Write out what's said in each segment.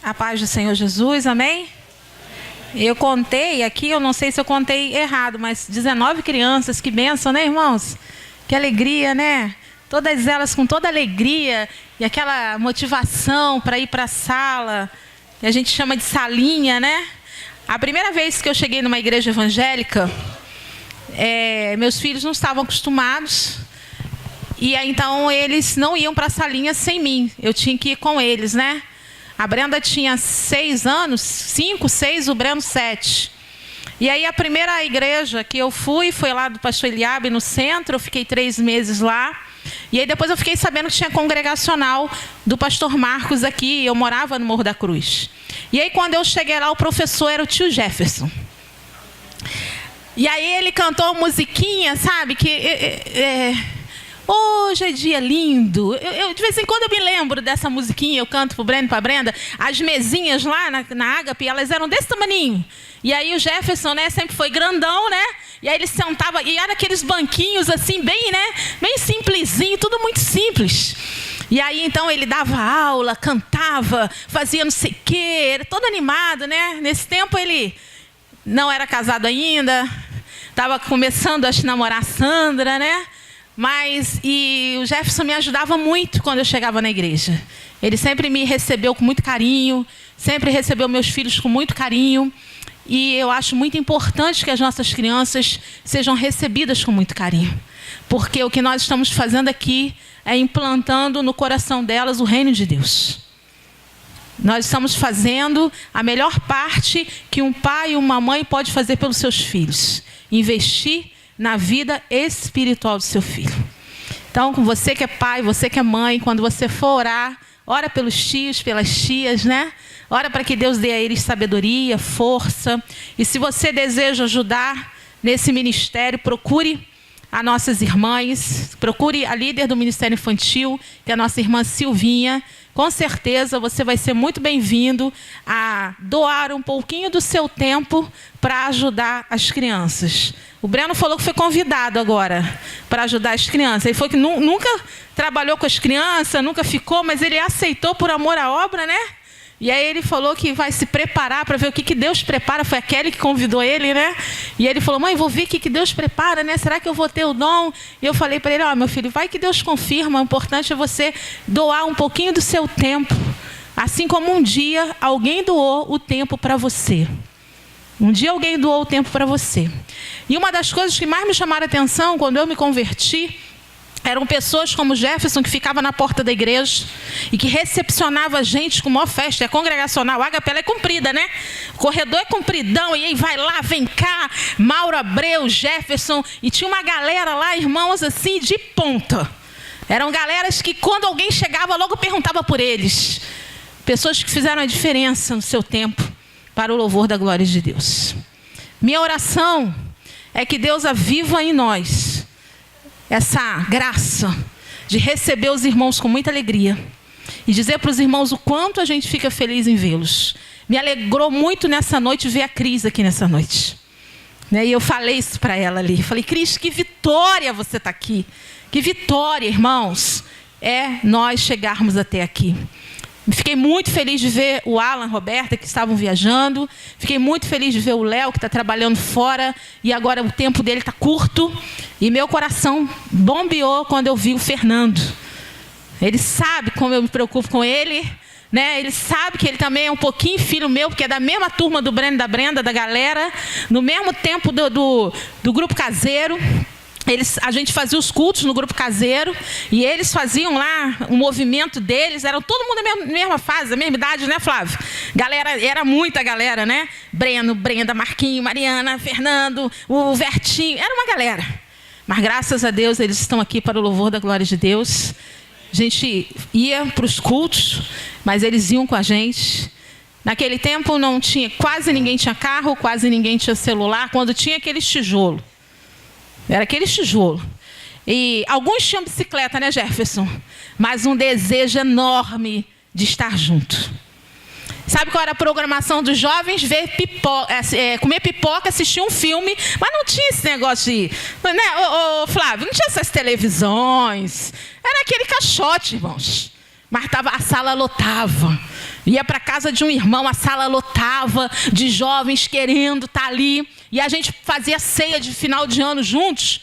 A paz do Senhor Jesus, amém? Eu contei aqui, eu não sei se eu contei errado, mas 19 crianças, que bênção, né, irmãos? Que alegria, né? Todas elas com toda alegria e aquela motivação para ir para a sala, que a gente chama de salinha, né? A primeira vez que eu cheguei numa igreja evangélica, meus filhos não estavam acostumados, e aí, então eles não iam para a salinha sem mim, eu tinha que ir com eles, né? A Brenda tinha 6 anos, 5, 6, o Breno 7. E aí a primeira igreja que eu fui foi lá do pastor Eliabe, no centro, eu fiquei 3 meses lá. E aí depois eu fiquei sabendo que tinha congregacional do pastor Marcos aqui, eu morava no Morro da Cruz. E aí quando eu cheguei lá, o professor era o tio Jefferson. E aí ele cantou uma musiquinha, sabe, hoje é dia lindo. Eu, de vez em quando eu me lembro dessa musiquinha, eu canto pro Breno e pra Brenda. As mesinhas lá na Ágape, elas eram desse tamaninho. E aí o Jefferson, né, sempre foi grandão, né? E aí ele sentava, e era aqueles banquinhos assim, bem, né, bem simplesinho, tudo muito simples. E aí então ele dava aula, cantava, fazia não sei o quê, era todo animado, né? Nesse tempo ele não era casado ainda, estava começando a namorar a Sandra, né? E o Jefferson me ajudava muito quando eu chegava na igreja. Ele sempre me recebeu com muito carinho, sempre recebeu meus filhos com muito carinho. E eu acho muito importante que as nossas crianças sejam recebidas com muito carinho. Porque o que nós estamos fazendo aqui é implantando no coração delas o reino de Deus. Nós estamos fazendo a melhor parte que um pai e uma mãe pode fazer pelos seus filhos. Investir na vida espiritual do seu filho. Então, com você que é pai, você que é mãe, quando você for orar, ora pelos tios, pelas tias, né? Ora para que Deus dê a eles sabedoria, força. E se você deseja ajudar nesse ministério, procure as nossas irmãs, procure a líder do Ministério Infantil, que é a nossa irmã Silvinha. Com certeza você vai ser muito bem-vindo a doar um pouquinho do seu tempo para ajudar as crianças. O Breno falou que foi convidado agora para ajudar as crianças. Ele foi que nunca trabalhou com as crianças, nunca ficou, mas ele aceitou por amor à obra, né? E aí ele falou que vai se preparar para ver o que Deus prepara. Foi a Kelly que convidou ele, né? E ele falou, mãe, vou ver o que Deus prepara, né? Será que eu vou ter o dom? E eu falei para ele, meu filho, vai que Deus confirma. O importante é você doar um pouquinho do seu tempo. Assim como um dia alguém doou o tempo para você. Um dia alguém doou o tempo para você. E uma das coisas que mais me chamaram a atenção quando eu me converti, eram pessoas como Jefferson, que ficava na porta da igreja e que recepcionava a gente com maior festa. É congregacional, a Ágape é comprida, né? O corredor é compridão, e aí vai lá, vem cá, Mauro Abreu, Jefferson, e tinha uma galera lá, irmãos assim, de ponta. Eram galeras que quando alguém chegava, logo perguntava por eles. Pessoas que fizeram a diferença no seu tempo para o louvor da glória de Deus. Minha oração é que Deus aviva em nós essa graça de receber os irmãos com muita alegria e dizer para os irmãos o quanto a gente fica feliz em vê-los. Me alegrou muito nessa noite ver a Cris aqui nessa noite. E eu falei isso para ela ali. Falei, Cris, que vitória você está aqui. Que vitória, irmãos, é nós chegarmos até aqui. Fiquei muito feliz de ver o Alan, Roberta, que estavam viajando. Fiquei muito feliz de ver o Léo, que está trabalhando fora. E agora o tempo dele está curto. E meu coração bombeou quando eu vi o Fernando. Ele sabe como eu me preocupo com ele, né? Ele sabe que ele também é um pouquinho filho meu, porque é da mesma turma do Breno e da Brenda, da galera. No mesmo tempo do grupo caseiro. A gente fazia os cultos no grupo caseiro e eles faziam lá o movimento deles, eram todo mundo da mesma fase, da mesma idade, né, Flávio? Galera, era muita galera, né? Breno, Brenda, Marquinho, Mariana, Fernando, o Vertinho, era uma galera. Mas graças a Deus eles estão aqui para o louvor da glória de Deus. A gente ia para os cultos, mas eles iam com a gente. Naquele tempo não tinha, quase ninguém tinha carro, quase ninguém tinha celular, quando tinha aqueles tijolos. Era aquele tijolo. E alguns tinham bicicleta, né, Jefferson? Mas um desejo enorme de estar junto. Sabe qual era a programação dos jovens? Ver pipoca, comer pipoca, assistir um filme. Mas não tinha esse negócio de... Né, Flávio, não tinha essas televisões. Era aquele caixote, irmãos. Mas a sala lotava. Ia para a casa de um irmão, a sala lotava de jovens querendo estar ali. E a gente fazia ceia de final de ano juntos.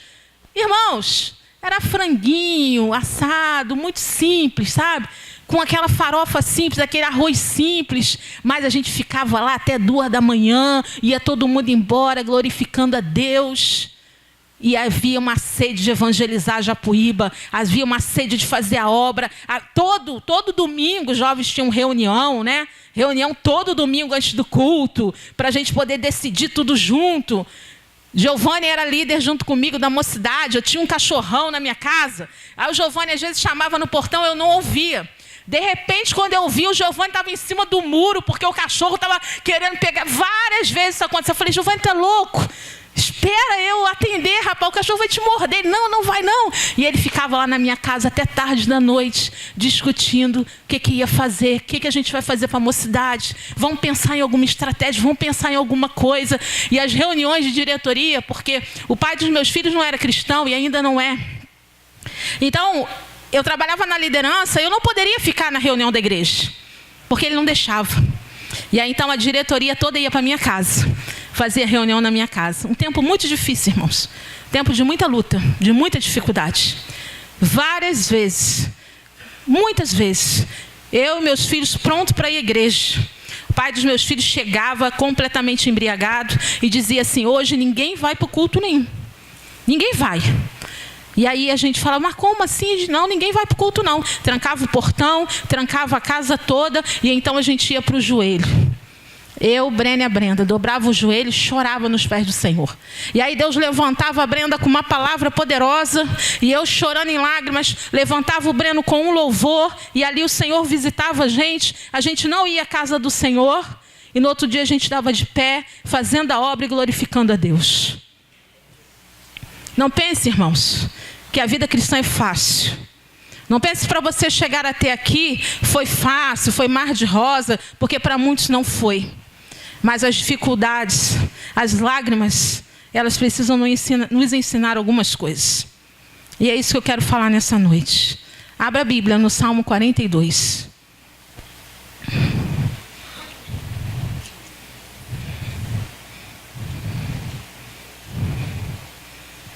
Irmãos, era franguinho, assado, muito simples, sabe? Com aquela farofa simples, aquele arroz simples. Mas a gente ficava lá até 2 da manhã, ia todo mundo embora, glorificando a Deus. E havia uma sede de evangelizar Japuíba, havia uma sede de fazer a obra. Todo domingo os jovens tinham reunião, né? Reunião todo domingo antes do culto, para a gente poder decidir tudo junto. Giovanni era líder junto comigo da mocidade, eu tinha um cachorrão na minha casa. Aí o Giovanni às vezes chamava no portão, eu não ouvia. De repente, quando eu vi, o Giovanni estava em cima do muro, porque o cachorro estava querendo pegar. Várias vezes isso aconteceu. Eu falei, Giovanni, tu é louco? Espera eu atender, rapaz, o cachorro vai te morder. Não, não vai não. E ele ficava lá na minha casa até tarde da noite, discutindo o que ia fazer, o que a gente vai fazer para a mocidade. Vamos pensar em alguma estratégia, vamos pensar em alguma coisa. E as reuniões de diretoria, porque o pai dos meus filhos não era cristão e ainda não é. Então, eu trabalhava na liderança, eu não poderia ficar na reunião da igreja, porque ele não deixava. E aí então a diretoria toda ia para minha casa, fazia reunião na minha casa. Um tempo muito difícil, irmãos. Tempo de muita luta, de muita dificuldade. Várias vezes, muitas vezes, eu e meus filhos prontos para ir à igreja. O pai dos meus filhos chegava completamente embriagado e dizia assim, hoje ninguém vai para o culto nenhum. Ninguém vai. E aí a gente falava, mas como assim? Não, ninguém vai para o culto não. Trancava o portão, trancava a casa toda e então a gente ia para o joelho. Eu, Breno e a Brenda, dobrava o joelho e chorava nos pés do Senhor. E aí Deus levantava a Brenda com uma palavra poderosa e eu chorando em lágrimas, levantava o Breno com um louvor e ali o Senhor visitava a gente não ia à casa do Senhor e no outro dia a gente estava de pé, fazendo a obra e glorificando a Deus. Não pense, irmãos, que a vida cristã é fácil. Não pense para você chegar até aqui, foi fácil, foi mar de rosa, porque para muitos não foi. Mas as dificuldades, as lágrimas, elas precisam nos ensinar algumas coisas. E é isso que eu quero falar nessa noite. Abra a Bíblia no Salmo 42.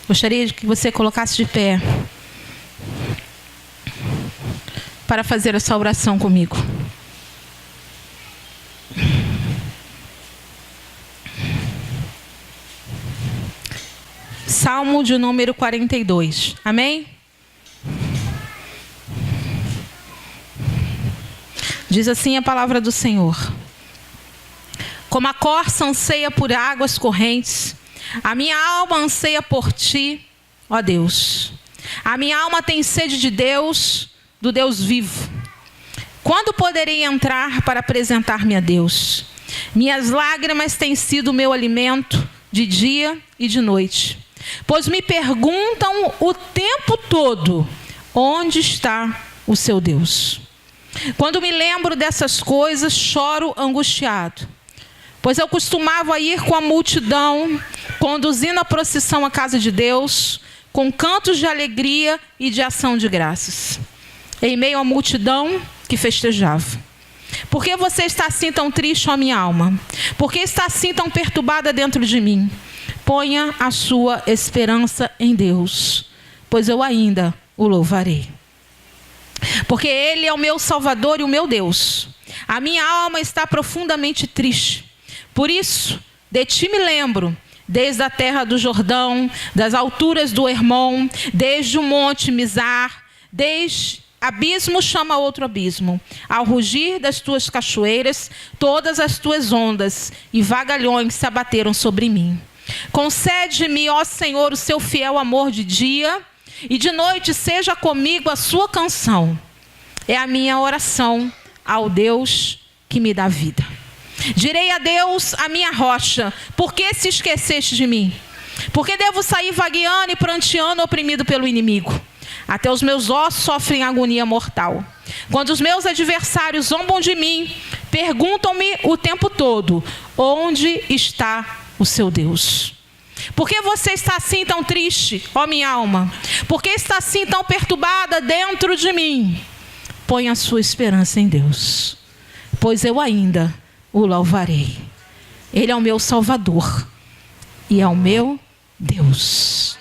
Gostaria de que você colocasse de pé para fazer essa oração comigo. Salmo de número 42. Amém? Diz assim a palavra do Senhor. Como a corça anseia por águas correntes, a minha alma anseia por ti, ó Deus. A minha alma tem sede de Deus, do Deus vivo. Quando poderei entrar para apresentar-me a Deus? Minhas lágrimas têm sido o meu alimento de dia e de noite. Pois me perguntam o tempo todo, onde está o seu Deus? Quando me lembro dessas coisas, choro angustiado. Pois eu costumava ir com a multidão, conduzindo a procissão à casa de Deus, com cantos de alegria e de ação de graças, em meio à multidão que festejava. Por que você está assim tão triste, ó minha alma? Por que está assim tão perturbada dentro de mim? Ponha a sua esperança em Deus, pois eu ainda o louvarei. Porque Ele é o meu Salvador e o meu Deus. A minha alma está profundamente triste. Por isso, de ti me lembro, desde a terra do Jordão, das alturas do Hermon, desde o monte Mizar, desde abismo chama outro abismo. Ao rugir das tuas cachoeiras, todas as tuas ondas e vagalhões se abateram sobre mim. Concede-me, ó Senhor, o seu fiel amor de dia, e de noite seja comigo a sua canção. É a minha oração ao Deus que me dá vida. Direi a Deus, a minha rocha, por que se esqueceste de mim? Por que devo sair vagueando e pranteando, oprimido pelo inimigo? Até os meus ossos sofrem agonia mortal. Quando os meus adversários zombam de mim, perguntam-me o tempo todo, onde está o seu Deus? Por que você está assim tão triste, ó minha alma? Por que está assim tão perturbada dentro de mim? Põe a sua esperança em Deus. pois eu ainda o louvarei. Ele é o meu Salvador e é o meu Deus.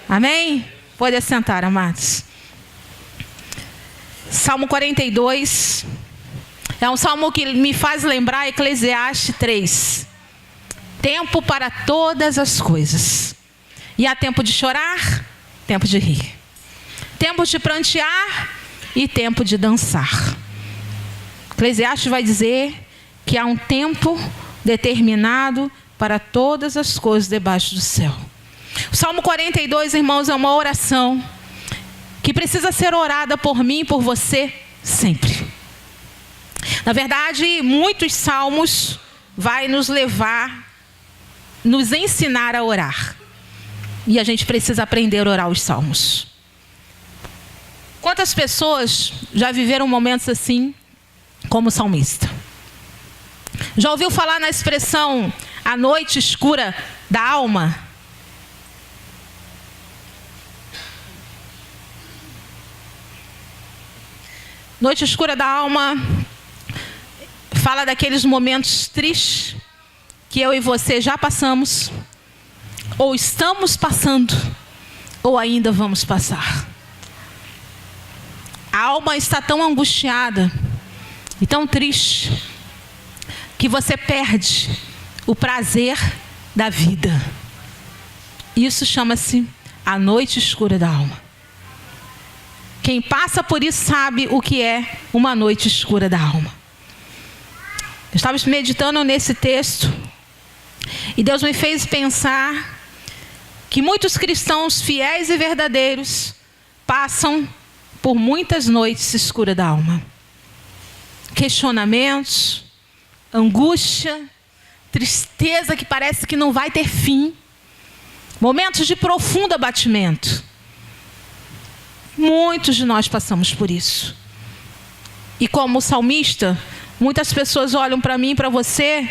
Amém? Pode assentar, amados. Salmo 42 é um salmo que me faz lembrar Eclesiastes 3. Tempo para todas as coisas. E há tempo de chorar, tempo de rir. Tempo de prantear e tempo de dançar. Eclesiastes vai dizer que há um tempo determinado para todas as coisas debaixo do céu. O Salmo 42, irmãos, é uma oração que precisa ser orada por mim e por você sempre. Na verdade, muitos salmos vai nos levar, nos ensinar a orar. E a gente precisa aprender a orar os salmos. Quantas pessoas já viveram momentos assim, como o salmista? Já ouviu falar na expressão a noite escura da alma? Noite escura da alma fala daqueles momentos tristes que eu e você já passamos, ou estamos passando, ou ainda vamos passar. A alma está tão angustiada e tão triste que você perde o prazer da vida. Isso chama-se a noite escura da alma. Quem passa por isso sabe o que é uma noite escura da alma. Eu estava meditando nesse texto e Deus me fez pensar que muitos cristãos fiéis e verdadeiros passam por muitas noites escuras da alma. Questionamentos, angústia, tristeza que parece que não vai ter fim. Momentos de profundo abatimento. Muitos de nós passamos por isso. E como salmista, muitas pessoas olham para mim e para você,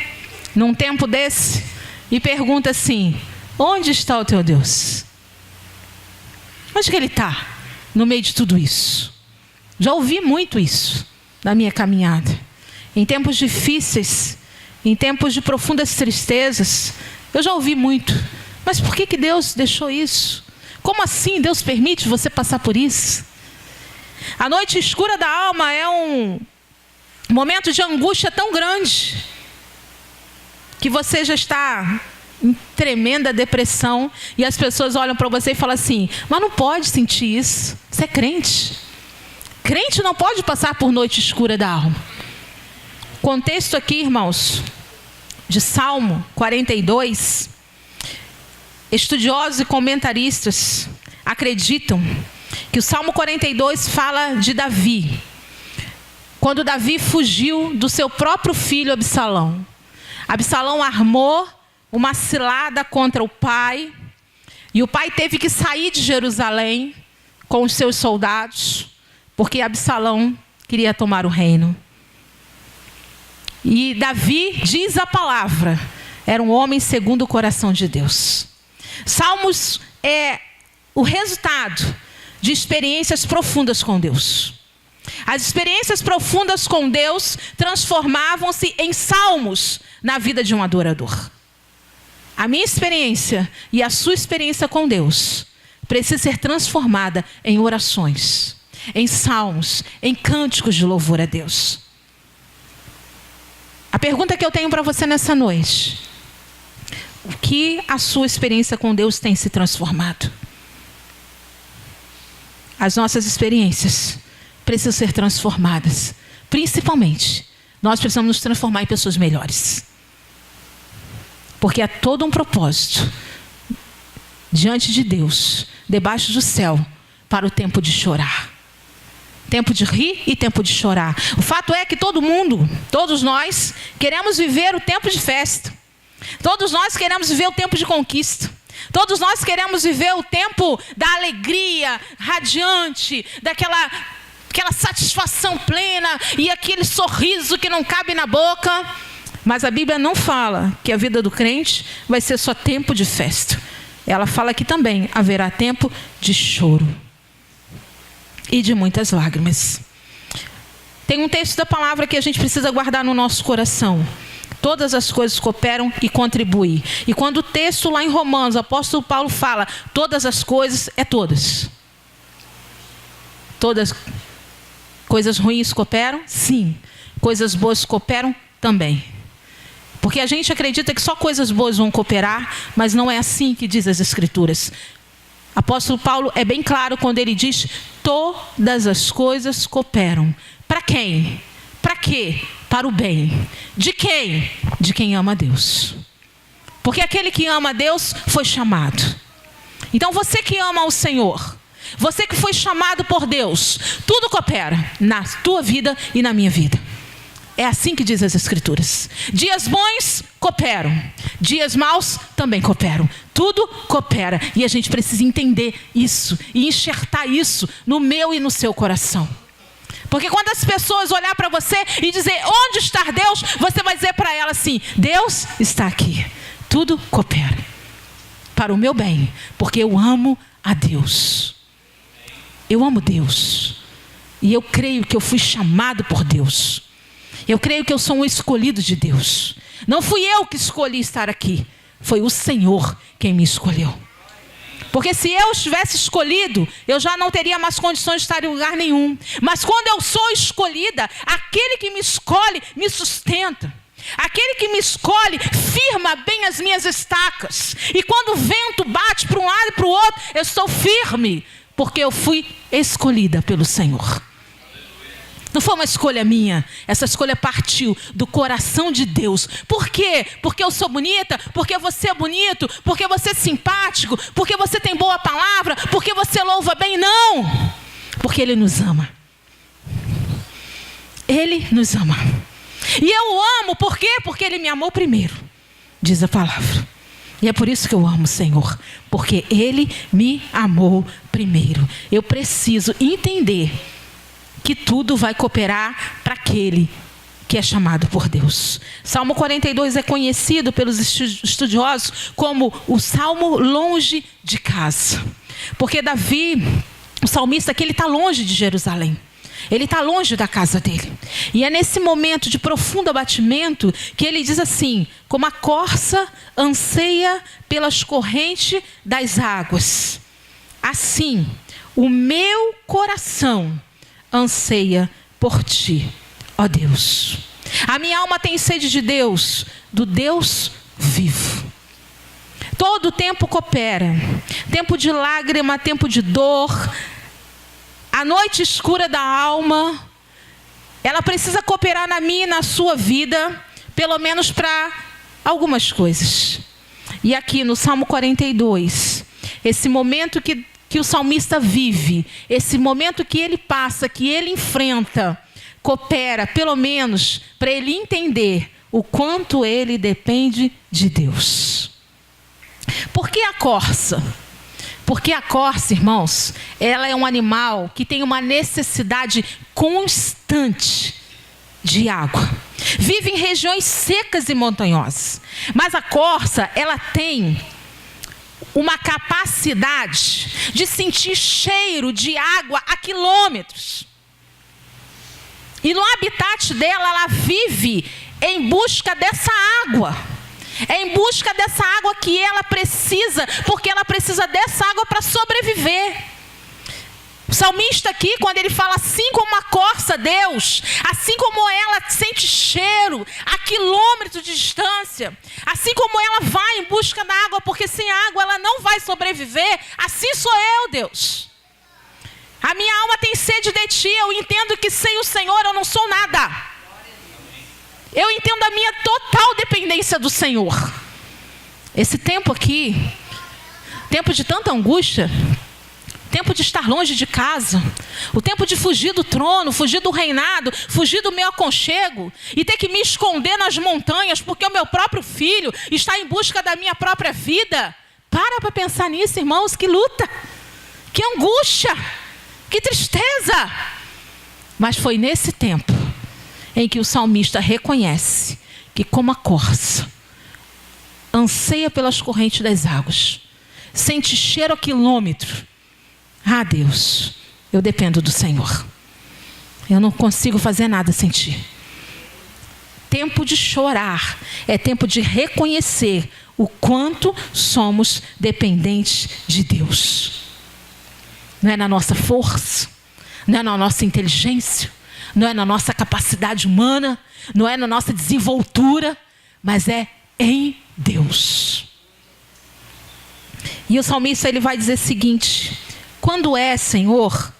num tempo desse, e perguntam assim: onde está o teu Deus? Onde que Ele está no meio de tudo isso? Já ouvi muito isso na minha caminhada. Em tempos difíceis, em tempos de profundas tristezas, eu já ouvi muito. Mas por que Deus deixou isso? Como assim Deus permite você passar por isso? A noite escura da alma é um momento de angústia tão grande que você já está em tremenda depressão e as pessoas olham para você e falam assim: mas não pode sentir isso, você é crente. Crente não pode passar por noite escura da alma. Contexto aqui, irmãos, de Salmo 42, estudiosos e comentaristas acreditam que o Salmo 42 fala de Davi. Quando Davi fugiu do seu próprio filho Absalão. Absalão armou uma cilada contra o pai. E o pai teve que sair de Jerusalém com os seus soldados, porque Absalão queria tomar o reino. E Davi, diz a palavra, era um homem segundo o coração de Deus. Salmos é o resultado de experiências profundas com Deus. As experiências profundas com Deus transformavam-se em salmos na vida de um adorador. A minha experiência e a sua experiência com Deus precisa ser transformada em orações, em salmos, em cânticos de louvor a Deus. A pergunta que eu tenho para você nessa noite: o que a sua experiência com Deus tem se transformado? As nossas experiências precisam ser transformadas. Principalmente, nós precisamos nos transformar em pessoas melhores. Porque há todo um propósito diante de Deus, debaixo do céu, para o tempo de chorar. Tempo de rir e tempo de chorar. O fato é que todo mundo, todos nós, queremos viver o tempo de festa. Todos nós queremos viver o tempo de conquista. Todos nós queremos viver o tempo da alegria radiante, daquela satisfação plena e aquele sorriso que não cabe na boca. Mas a Bíblia não fala que a vida do crente vai ser só tempo de festa. Ela fala que também haverá tempo de choro e de muitas lágrimas. Tem um texto da palavra que a gente precisa guardar no nosso coração. Todas as coisas cooperam e contribuem. E quando o texto lá em Romanos, o apóstolo Paulo fala, todas as coisas, é todas. Todas coisas ruins cooperam? Sim. Coisas boas cooperam? Também. Porque a gente acredita que só coisas boas vão cooperar, mas não é assim que diz as Escrituras. Apóstolo Paulo é bem claro quando ele diz, todas as coisas cooperam. Para quem? Para quê? Para o bem. De quem? De quem ama a Deus. Porque aquele que ama a Deus foi chamado. Então você que ama o Senhor, você que foi chamado por Deus, tudo coopera na tua vida e na minha vida. É assim que diz as Escrituras. Dias bons cooperam, dias maus também cooperam. Tudo coopera e a gente precisa entender isso e enxertar isso no meu e no seu coração. Porque quando as pessoas olhar para você e dizer, onde está Deus? Você vai dizer para ela assim, Deus está aqui. Tudo coopera para o meu bem, porque eu amo a Deus. Eu amo Deus. E eu creio que eu fui chamado por Deus. Eu creio que eu sou um escolhido de Deus. Não fui eu que escolhi estar aqui. Foi o Senhor quem me escolheu. Porque se eu estivesse escolhido, eu já não teria mais condições de estar em lugar nenhum. Mas quando eu sou escolhida, aquele que me escolhe me sustenta. Aquele que me escolhe firma bem as minhas estacas. E quando o vento bate para um lado e para o outro, eu estou firme. Porque eu fui escolhida pelo Senhor. Não foi uma escolha minha. Essa escolha partiu do coração de Deus. Por quê? Porque eu sou bonita? Porque você é bonito? Porque você é simpático? Porque você tem boa palavra? Porque você louva bem? Não! Porque Ele nos ama. Ele nos ama. E eu amo, por quê? Porque Ele me amou primeiro, diz a palavra. E é por isso que eu amo o Senhor. Porque Ele me amou primeiro. Eu preciso entender que tudo vai cooperar para aquele que é chamado por Deus. Salmo 42 é conhecido pelos estudiosos como o Salmo longe de casa. Porque Davi, o salmista aqui, ele está longe de Jerusalém. Ele está longe da casa dele. E é nesse momento de profundo abatimento que ele diz assim, como a corça anseia pelas correntes das águas, assim o meu coração anseia por ti, ó Deus. A minha alma tem sede de Deus, do Deus vivo. Todo tempo coopera. Tempo de lágrima, tempo de dor. A noite escura da alma. Ela precisa cooperar na minha e na sua vida, pelo menos para algumas coisas. E aqui no Salmo 42, esse momento que o salmista vive, esse momento que ele passa, que ele enfrenta, coopera, pelo menos, para ele entender o quanto ele depende de Deus. Por que a corça? Porque a corça, irmãos, ela é um animal que tem uma necessidade constante de água. Vive em regiões secas e montanhosas. Mas a corça, ela tem uma capacidade de sentir cheiro de água a quilômetros. E no habitat dela, ela vive em busca dessa água. É em busca dessa água que ela precisa, porque ela precisa dessa água para sobreviver. O salmista aqui, quando ele fala assim como a corça, Deus, assim como ela sente cheiro a quilômetros de distância, assim como ela vai em busca da água, porque sem água ela não vai sobreviver, assim sou eu, Deus. A minha alma tem sede de ti, eu entendo que sem o Senhor eu não sou nada. Eu entendo a minha total dependência do Senhor. Esse tempo aqui, tempo de tanta angústia, tempo de estar longe de casa, o tempo de fugir do trono, fugir do reinado, fugir do meu aconchego e ter que me esconder nas montanhas porque o meu próprio filho está em busca da minha própria vida. Para pensar nisso, irmãos, que luta, que angústia, que tristeza. Mas foi nesse tempo em que o salmista reconhece que, como a corça anseia pelas correntes das águas, sente cheiro a quilômetro. Ah, Deus, eu dependo do Senhor. Eu não consigo fazer nada sem ti. Tempo de chorar é tempo de reconhecer o quanto somos dependentes de Deus. Não é na nossa força, não é na nossa inteligência, não é na nossa capacidade humana, não é na nossa desenvoltura, mas é em Deus. E o salmista ele vai dizer o seguinte: quando é, Senhor,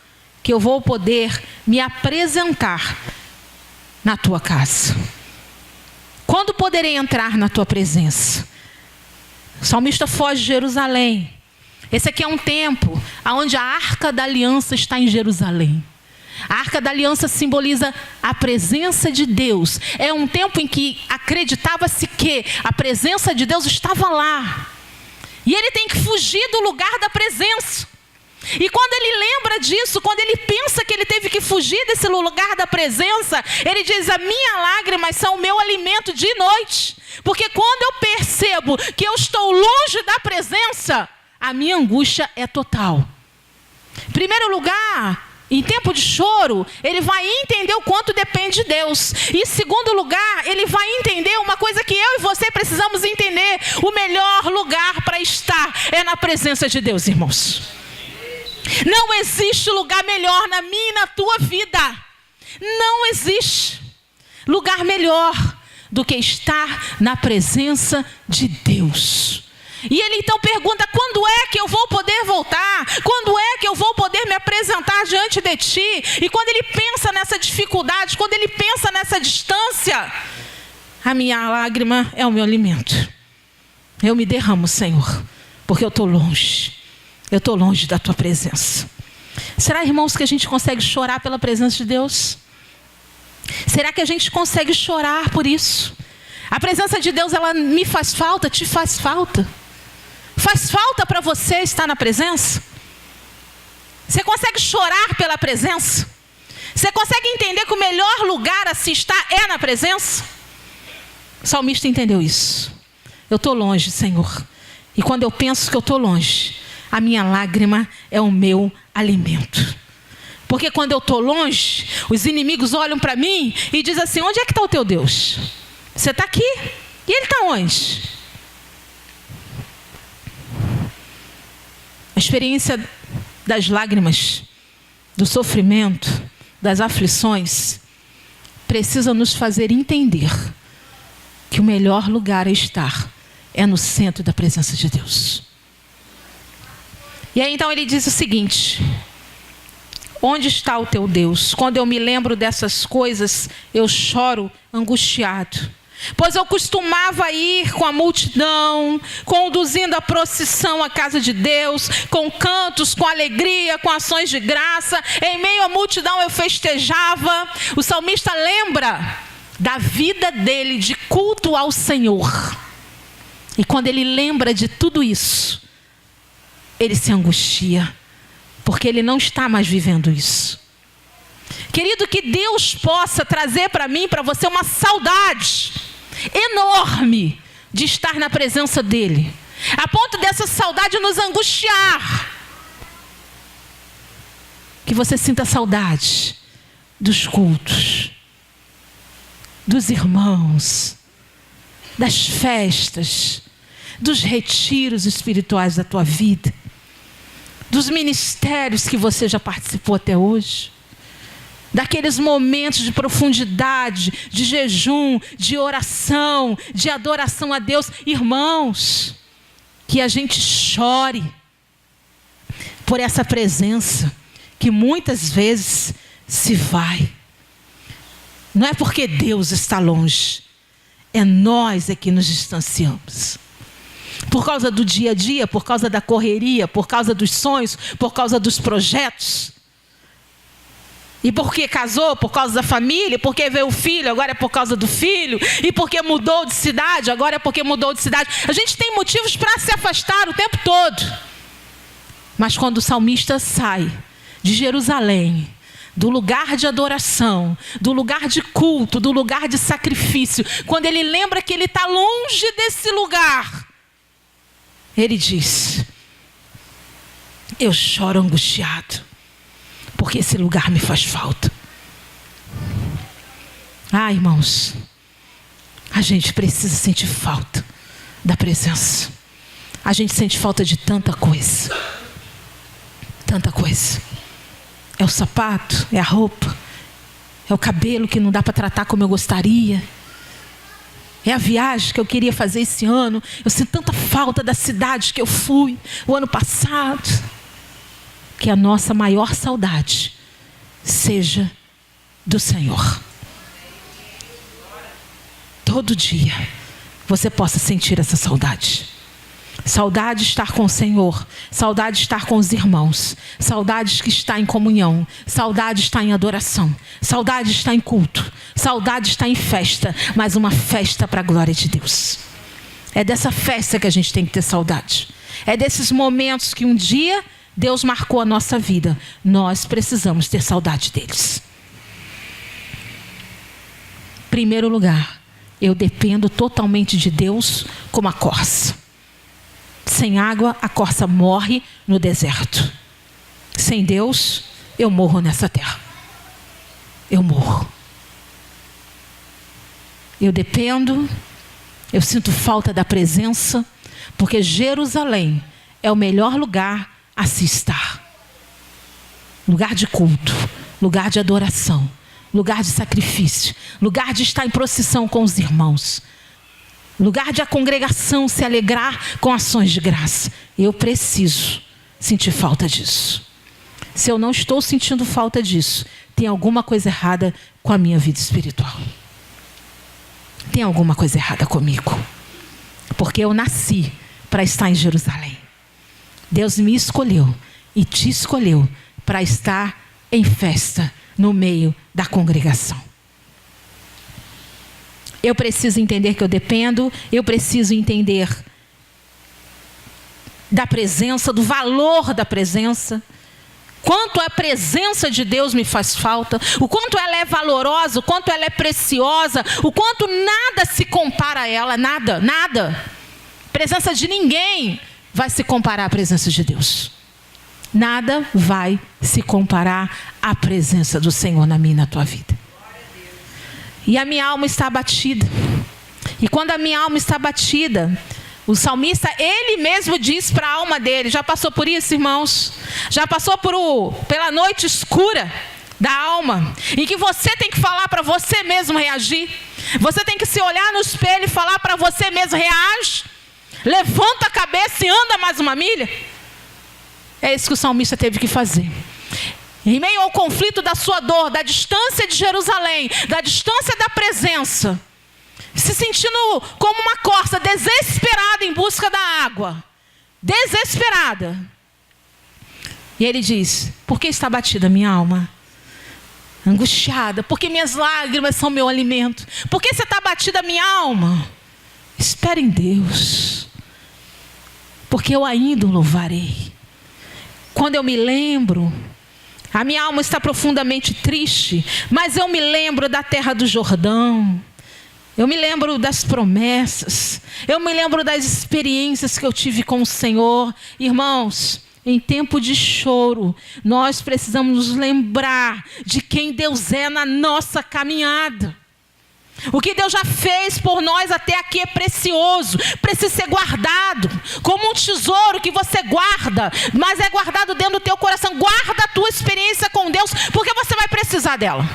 que eu vou poder me apresentar na tua casa? Quando poderei entrar na tua presença? O salmista foge de Jerusalém. Esse aqui é um tempo onde a Arca da Aliança está em Jerusalém. A Arca da Aliança simboliza a presença de Deus. É um tempo em que acreditava-se que a presença de Deus estava lá. E ele tem que fugir do lugar da presença. E quando ele lembra disso, quando ele pensa que ele teve que fugir desse lugar da presença, ele diz: as minhas lágrimas são o meu alimento de noite. Porque quando eu percebo que eu estou longe da presença, a minha angústia é total. Em primeiro lugar, em tempo de choro, ele vai entender o quanto depende de Deus. E em segundo lugar, ele vai entender uma coisa que eu e você precisamos entender: o melhor lugar para estar é na presença de Deus, irmãos. Não existe lugar melhor na minha e na tua vida. Não existe lugar melhor do que estar na presença de Deus. E ele então pergunta: quando é que eu vou poder voltar? Quando é que eu vou poder me apresentar diante de ti? E quando ele pensa nessa dificuldade, quando ele pensa nessa distância, a minha lágrima é o meu alimento. Eu me derramo, Senhor, porque eu estou longe. Eu estou longe da tua presença. Será, irmãos, que a gente consegue chorar pela presença de Deus? Será que a gente consegue chorar por isso? A presença de Deus, ela me faz falta, te faz falta? Faz falta para você estar na presença? Você consegue chorar pela presença? Você consegue entender que o melhor lugar a se estar é na presença? O salmista entendeu isso. Eu estou longe, Senhor. E quando eu penso que eu estou longe, a minha lágrima é o meu alimento. Porque quando eu estou longe, os inimigos olham para mim e dizem assim: onde é que está o teu Deus? Você está aqui? E ele está onde? A experiência das lágrimas, do sofrimento, das aflições, precisa nos fazer entender que o melhor lugar a estar é no centro da presença de Deus. E aí então ele diz o seguinte: onde está o teu Deus? Quando eu me lembro dessas coisas, eu choro angustiado. Pois eu costumava ir com a multidão, conduzindo a procissão à casa de Deus, com cantos, com alegria, com ações de graça. Em meio à multidão eu festejava. O salmista lembra da vida dele de culto ao Senhor. E quando ele lembra de tudo isso, ele se angustia, porque ele não está mais vivendo isso. Querido, que Deus possa trazer para mim, para você, uma saudade enorme de estar na presença dele, a ponto dessa saudade nos angustiar. Que você sinta saudade dos cultos, dos irmãos, das festas, dos retiros espirituais da tua vida, dos ministérios que você já participou até hoje, daqueles momentos de profundidade, de jejum, de oração, de adoração a Deus. Irmãos, que a gente chore por essa presença que muitas vezes se vai. Não é porque Deus está longe, é nós é que nos distanciamos. Por causa do dia a dia, por causa da correria, por causa dos sonhos, por causa dos projetos. E porque casou, por causa da família, porque veio o filho, agora é por causa do filho. E porque mudou de cidade, agora é porque mudou de cidade. A gente tem motivos para se afastar o tempo todo. Mas quando o salmista sai de Jerusalém, do lugar de adoração, do lugar de culto, do lugar de sacrifício, quando ele lembra que ele está longe desse lugar, ele diz: eu choro angustiado, porque esse lugar me faz falta. Ah, irmãos, a gente precisa sentir falta da presença. A gente sente falta de tanta coisa. Tanta coisa. É o sapato, é a roupa, é o cabelo que não dá para tratar como eu gostaria. É a viagem que eu queria fazer esse ano. Eu sinto tanta falta da cidade que eu fui o ano passado. Que a nossa maior saudade seja do Senhor. Todo dia você possa sentir essa saudade. Saudade de estar com o Senhor. Saudade de estar com os irmãos. Saudade de estar em comunhão. Saudade de estar em adoração. Saudade de estar em culto. Saudade de estar em festa. Mas uma festa para a glória de Deus. É dessa festa que a gente tem que ter saudade. É desses momentos que um dia Deus marcou a nossa vida. Nós precisamos ter saudade deles. Primeiro lugar, eu dependo totalmente de Deus como a corça. Sem água, a corça morre no deserto. Sem Deus, eu morro nessa terra. Eu morro. Eu dependo, eu sinto falta da presença, porque Jerusalém é o melhor lugar a se estar. Lugar de culto, lugar de adoração, lugar de sacrifício, lugar de estar em procissão com os irmãos. Lugar de a congregação se alegrar com ações de graça. Eu preciso sentir falta disso. Se eu não estou sentindo falta disso, tem alguma coisa errada com a minha vida espiritual. Tem alguma coisa errada comigo. Porque eu nasci para estar em Jerusalém. Deus me escolheu e te escolheu para estar em festa no meio da congregação. Eu preciso entender que eu dependo. Eu preciso entender da presença, do valor da presença. Quanto a presença de Deus me faz falta. O quanto ela é valorosa, o quanto ela é preciosa. O quanto nada se compara a ela. Nada, nada. A presença de ninguém vai se comparar à presença de Deus. Nada vai se comparar à presença do Senhor na minha e na tua vida. E a minha alma está abatida. E quando a minha alma está abatida, o salmista, ele mesmo diz para a alma dele. Já passou por isso, irmãos? Já passou pela noite escura da alma, em que você tem que falar para você mesmo reagir. Você tem que se olhar no espelho e falar para você mesmo: reage, levanta a cabeça e anda mais uma milha. É isso que o salmista teve que fazer. Em meio ao conflito da sua dor, da distância de Jerusalém, da distância da presença, se sentindo como uma corça desesperada em busca da água. Desesperada. E ele diz: por que está abatida a minha alma? Angustiada, porque minhas lágrimas são meu alimento. Por que você está abatida a minha alma? Espere em Deus, porque eu ainda o louvarei. Quando eu me lembro, a minha alma está profundamente triste, mas eu me lembro da terra do Jordão. Eu me lembro das promessas. Eu me lembro das experiências que eu tive com o Senhor. Irmãos, em tempo de choro, nós precisamos nos lembrar de quem Deus é na nossa caminhada. O que Deus já fez por nós até aqui é precioso, precisa ser guardado, como um tesouro que você guarda, mas é guardado dentro do teu coração. Guarda a tua experiência com Deus, porque você vai precisar dela.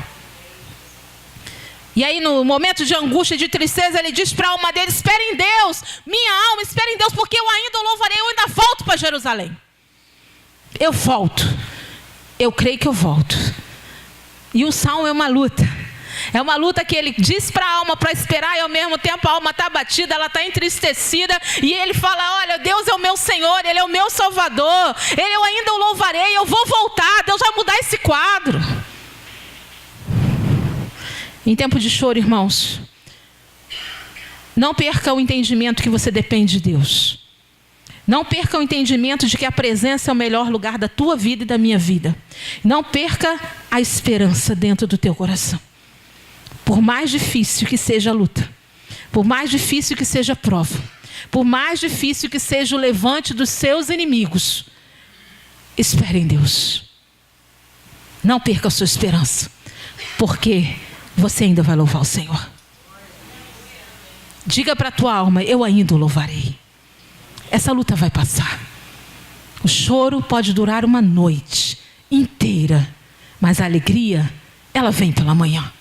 E aí no momento de angústia e de tristeza, ele diz para a alma dele: espere em Deus, minha alma, espere em Deus, porque eu ainda o louvarei, eu ainda volto para Jerusalém. Eu volto, eu creio que eu volto. E o salmo é uma luta. É uma luta que ele diz para a alma para esperar, e ao mesmo tempo a alma está abatida, ela está entristecida. E ele fala: olha, Deus é o meu Senhor, Ele é o meu Salvador, eu ainda o louvarei, eu vou voltar. Deus vai mudar esse quadro. Em tempo de choro, irmãos, não perca o entendimento que você depende de Deus. Não perca o entendimento de que a presença é o melhor lugar da tua vida e da minha vida. Não perca a esperança dentro do teu coração. Por mais difícil que seja a luta, por mais difícil que seja a prova, por mais difícil que seja o levante dos seus inimigos, espere em Deus. Não perca a sua esperança, porque você ainda vai louvar o Senhor. Diga para a tua alma: eu ainda o louvarei. Essa luta vai passar. O choro pode durar uma noite inteira, mas a alegria, ela vem pela manhã.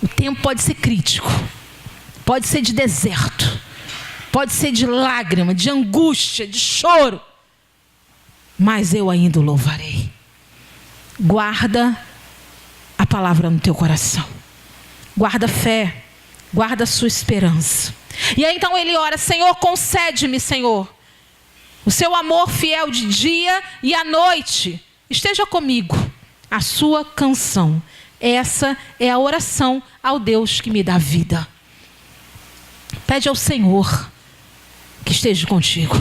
O tempo pode ser crítico, pode ser de deserto, pode ser de lágrima, de angústia, de choro, mas eu ainda o louvarei. Guarda a palavra no teu coração. Guarda a fé, guarda a sua esperança. E aí então ele ora: Senhor, concede-me, Senhor, o seu amor fiel de dia e à noite. Esteja comigo. A sua canção. Essa é a oração ao Deus que me dá vida. Pede ao Senhor que esteja contigo.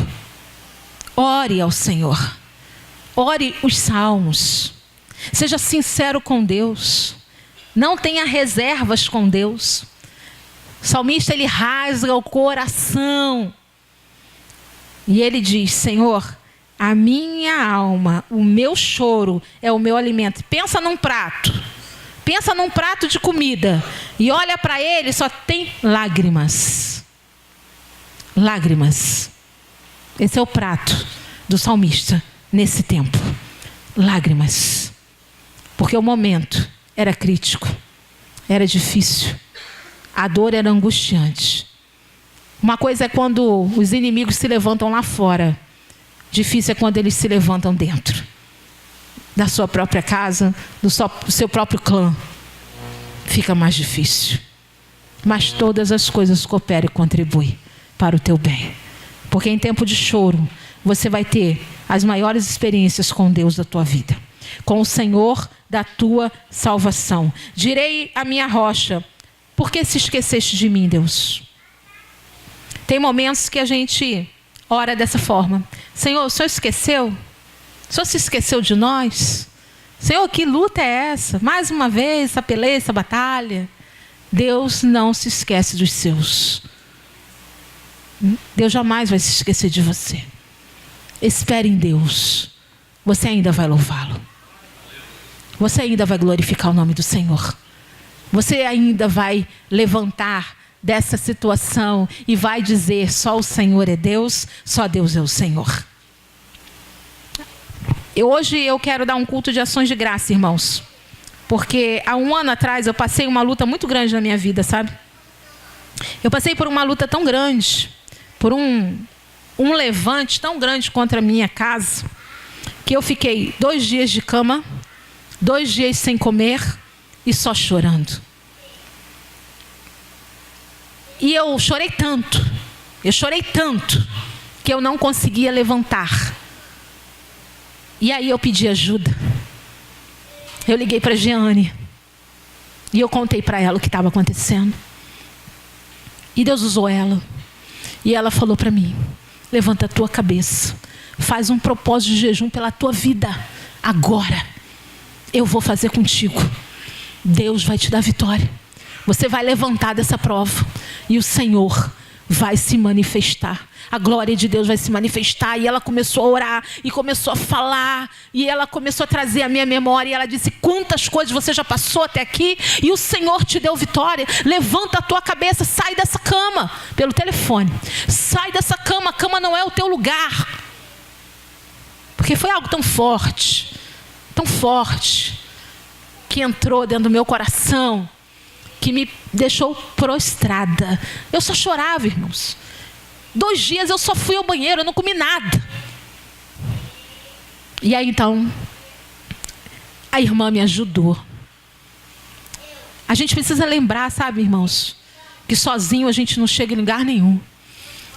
Ore ao Senhor. Ore os salmos. Seja sincero com Deus. Não tenha reservas com Deus. O salmista, ele rasga o coração. E ele diz: Senhor, a minha alma, o meu choro é o meu alimento. Pensa num prato. Pensa num prato de comida. E olha para ele, só tem lágrimas. Lágrimas. Esse é o prato do salmista nesse tempo. Lágrimas. Porque o momento era crítico. Era difícil. A dor era angustiante. Uma coisa é quando os inimigos se levantam lá fora. Difícil é quando eles se levantam dentro da sua própria casa, do seu próprio clã. Fica mais difícil. Mas todas as coisas cooperam e contribuem para o teu bem. Porque em tempo de choro, você vai ter as maiores experiências com Deus da tua vida. Com o Senhor da tua salvação. Direi à minha rocha: por que se esqueceste de mim, Deus? Tem momentos que a gente ora dessa forma: Senhor, o Senhor esqueceu? O Senhor se esqueceu de nós? Senhor, que luta é essa? Mais uma vez, essa peleia, essa batalha. Deus não se esquece dos seus. Deus jamais vai se esquecer de você. Espere em Deus. Você ainda vai louvá-lo. Você ainda vai glorificar o nome do Senhor. Você ainda vai levantar dessa situação e vai dizer: só o Senhor é Deus, só Deus é o Senhor. Hoje eu quero dar um culto de ações de graça, irmãos. Porque há um ano atrás eu passei uma luta muito grande na minha vida, sabe? Eu passei por uma luta tão grande, por um levante tão grande contra a minha casa, que eu fiquei 2 dias de cama, 2 dias sem comer e só chorando. E eu chorei tanto, que eu não conseguia levantar. E aí eu pedi ajuda. Eu liguei para a Jeane. E eu contei para ela o que estava acontecendo. E Deus usou ela. E ela falou para mim: levanta a tua cabeça. Faz um propósito de jejum pela tua vida. Agora. Eu vou fazer contigo. Deus vai te dar vitória. Você vai levantar dessa prova. E o Senhor vai se manifestar. A glória de Deus vai se manifestar. E ela começou a orar. E começou a falar. E ela começou a trazer a minha memória. E ela disse: quantas coisas você já passou até aqui. E o Senhor te deu vitória. Levanta a tua cabeça. Sai dessa cama. Pelo telefone. Sai dessa cama. A cama não é o teu lugar. Porque foi algo tão forte. Tão forte. Que entrou dentro do meu coração. Que me deixou prostrada. Eu só chorava, irmãos. 2 dias eu só fui ao banheiro, eu não comi nada. E aí então, a irmã me ajudou. A gente precisa lembrar, sabe, irmãos, que sozinho a gente não chega em lugar nenhum.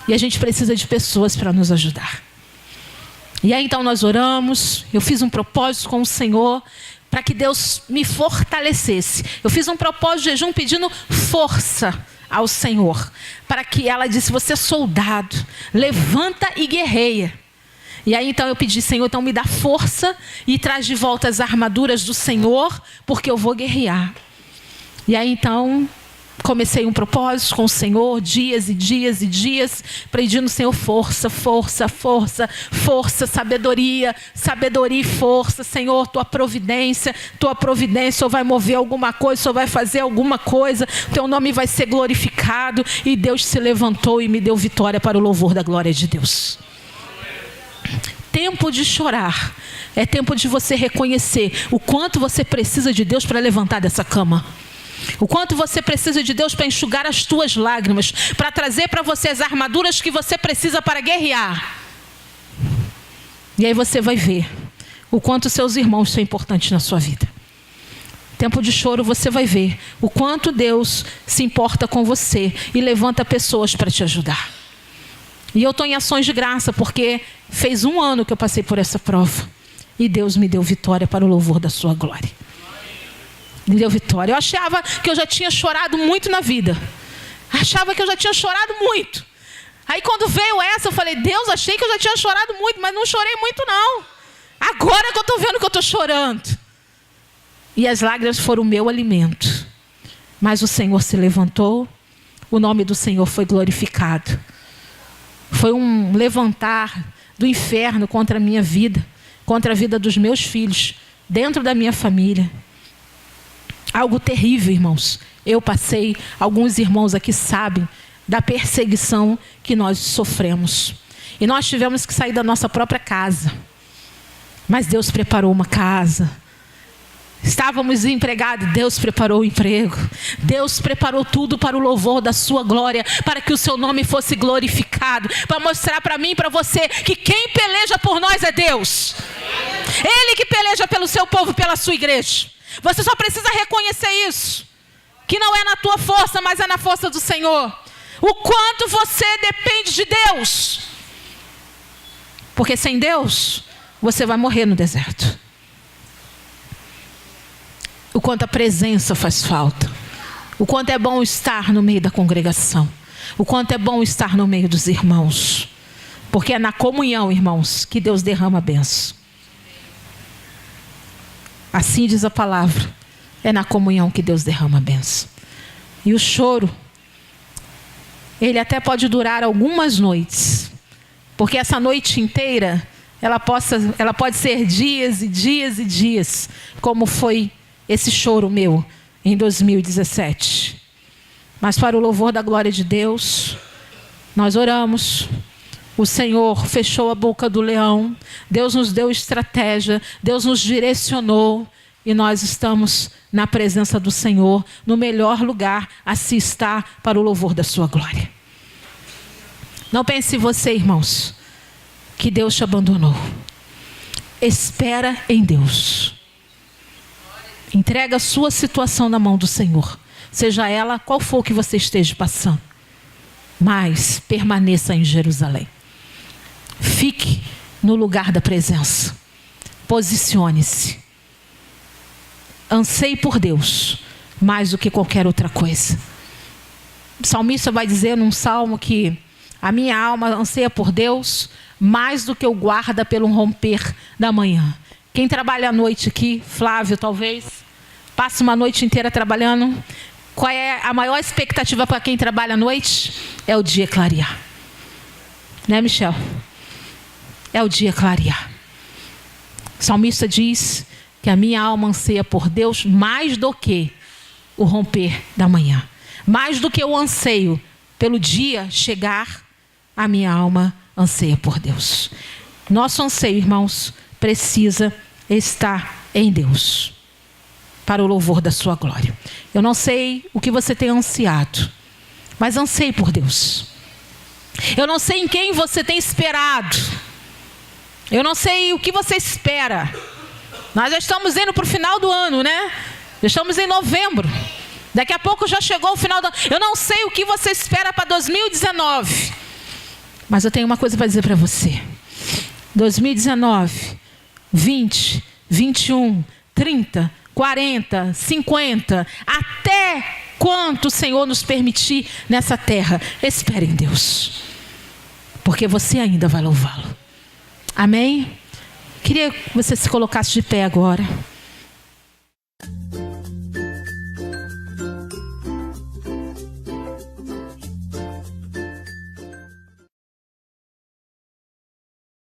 E a gente precisa de pessoas para nos ajudar. E aí então nós oramos, eu fiz um propósito com o Senhor, para que Deus me fortalecesse. Eu fiz um propósito de jejum pedindo força ao Senhor. Para que ela disse: você é soldado, levanta e guerreia. E aí então eu pedi: Senhor, então me dá força e traz de volta as armaduras do Senhor, porque eu vou guerrear. E aí então comecei um propósito com o Senhor, dias e dias e dias, pedindo, Senhor, força, força, força, força, sabedoria, sabedoria e força. Senhor, tua providência, o Senhor vai mover alguma coisa, o Senhor vai fazer alguma coisa, teu nome vai ser glorificado. E Deus se levantou e me deu vitória para o louvor da glória de Deus. Tempo de chorar é tempo de você reconhecer o quanto você precisa de Deus para levantar dessa cama. O quanto você precisa de Deus para enxugar as tuas lágrimas, para trazer para você as armaduras que você precisa para guerrear. E aí você vai ver o quanto seus irmãos são importantes na sua vida. Tempo de choro, você vai ver o quanto Deus se importa com você e levanta pessoas para te ajudar. E eu estou em ações de graça, porque fez 1 ano que eu passei por essa prova. E Deus me deu vitória para o louvor da sua glória. Me deu vitória. Eu achava que eu já tinha chorado muito na vida. Achava que eu já tinha chorado muito. Aí quando veio essa, eu falei, Deus, achei que eu já tinha chorado muito, mas não chorei muito não. Agora que eu estou vendo que eu estou chorando. E as lágrimas foram o meu alimento. Mas o Senhor se levantou, o nome do Senhor foi glorificado. Foi um levantar do inferno contra a minha vida, contra a vida dos meus filhos, dentro da minha família. Algo terrível, irmãos. Eu passei, alguns irmãos aqui sabem da perseguição que nós sofremos. E nós tivemos que sair da nossa própria casa. Mas Deus preparou uma casa. Estávamos desempregados, Deus preparou o emprego. Deus preparou tudo para o louvor da sua glória, para que o seu nome fosse glorificado, para mostrar para mim e para você que quem peleja por nós é Deus. Ele que peleja pelo seu povo, pela sua igreja. Você só precisa reconhecer isso, que não é na tua força, mas é na força do Senhor. O quanto você depende de Deus. Porque sem Deus, você vai morrer no deserto. O quanto a presença faz falta. O quanto é bom estar no meio da congregação. O quanto é bom estar no meio dos irmãos. Porque é na comunhão, irmãos, que Deus derrama a bênção. Assim diz a palavra. É na comunhão que Deus derrama a bênção. E o choro, ele até pode durar algumas noites. Porque essa noite inteira, ela pode ser dias e dias e dias. Como foi esse choro meu em 2017. Mas para o louvor da glória de Deus, nós oramos. O Senhor fechou a boca do leão. Deus nos deu estratégia. Deus nos direcionou. E nós estamos na presença do Senhor, no melhor lugar a se estar para o louvor da sua glória. Não pense você, irmãos, que Deus te abandonou. Espera em Deus. Entrega a sua situação na mão do Senhor. Seja ela qual for que você esteja passando. Mas permaneça em Jerusalém. Fique no lugar da presença. Posicione-se. Anseie por Deus mais do que qualquer outra coisa. O salmista vai dizer num salmo que a minha alma anseia por Deus mais do que o guarda pelo romper da manhã. Quem trabalha à noite aqui, Flávio talvez, passa uma noite inteira trabalhando. Qual é a maior expectativa para quem trabalha à noite? É o dia clarear. Né, Michel? É o dia clarear. O salmista diz que a minha alma anseia por Deus mais do que o romper da manhã. Mais do que o anseio pelo dia chegar, a minha alma anseia por Deus. Nosso anseio, irmãos, precisa estar em Deus, para o louvor da sua glória. Eu não sei o que você tem ansiado, mas anseie por Deus. Eu não sei em quem você tem esperado. Eu não sei o que você espera. Nós já estamos indo para o final do ano, né? Já estamos em novembro. Daqui a pouco já chegou o final do ano. Eu não sei o que você espera para 2019. Mas eu tenho uma coisa para dizer para você. 2019, 20, 21, 30, 40, 50, até quanto o Senhor nos permitir nessa terra. Espere em Deus. Porque você ainda vai louvá-lo. Amém? Queria que você se colocasse de pé agora.